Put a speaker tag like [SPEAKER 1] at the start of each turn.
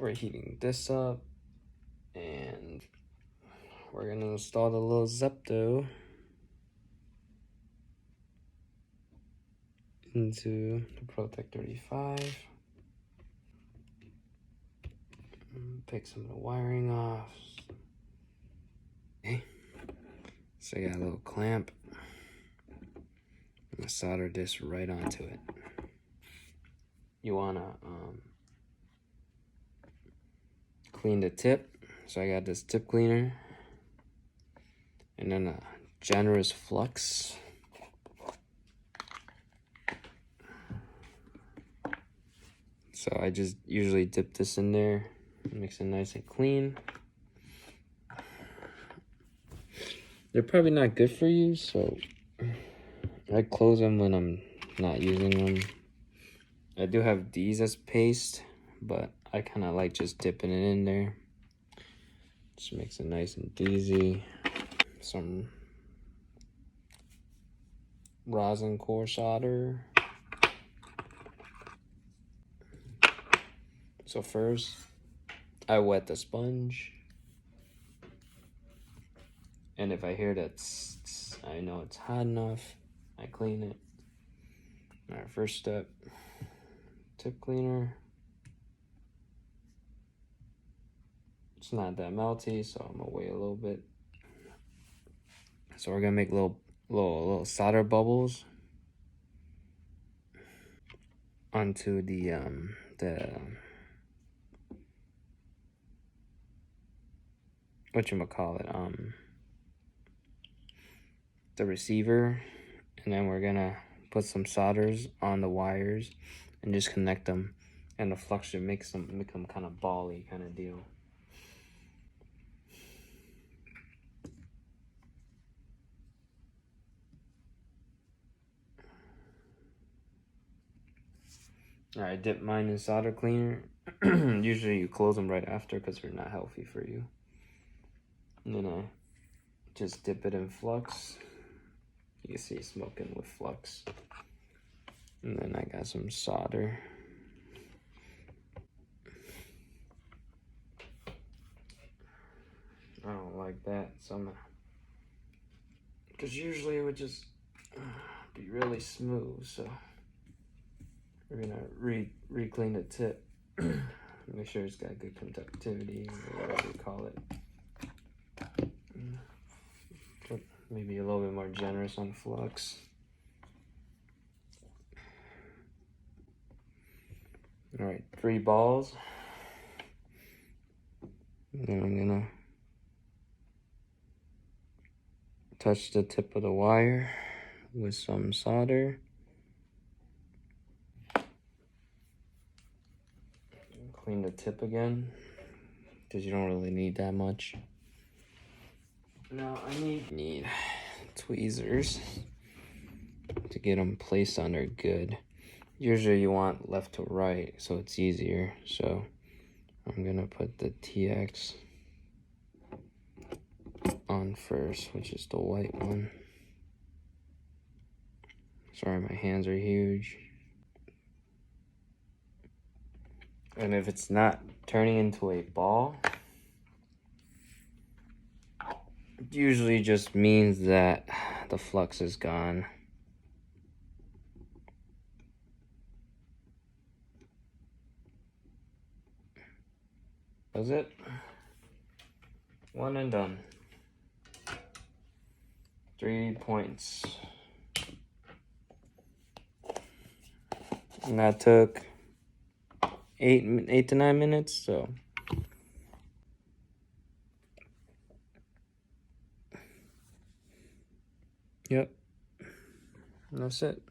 [SPEAKER 1] we're heating this up, and we're gonna install the little Zepto into the Protek 35. Pick some of the wiring off. Okay. So I got a little clamp. I'm gonna solder this right onto it. You wanna clean the tip. So I got this tip cleaner, and then a generous flux. So I just usually dip this in there, mix it nice and clean. They're probably not good for you, so I close them when I'm not using them. I do have these as paste, but I kind of like just dipping it in there. Just makes it nice and easy. Some rosin core solder. So first, I wet the sponge. And if I hear that I know it's hot enough, I clean it. All right, first step, tip cleaner. It's not that melty, so I'm gonna wait a little bit. So we're gonna make little solder bubbles onto the whatchamacallit, the receiver, and then we're gonna put some solders on the wires and just connect them, and the flux should make them kind of bally kind of deal. All right, dip mine in solder cleaner. Usually you close them right after because they're not healthy for you. And then I just dip it in flux. You can see smoking with flux. And then I got some solder. I don't like that, so I'm gonna, because usually it would just be really smooth, so we're gonna re-clean the tip. Make sure it's got good conductivity, or whatever you call it. Maybe a little bit more generous on flux. All right, 3 balls. And then I'm gonna touch the tip of the wire with some solder. Clean the tip again, because you don't really need that much. Now I need tweezers to get them placed on there good. Usually you want left to right so it's easier. So I'm gonna put the TX on first, which is the white one. Sorry, my hands are huge. And if it's not turning into a ball, it usually just means that the flux is gone. That's it. One and done. 3 points. And that took 8 to 9 minutes, so. Yep. And that's it.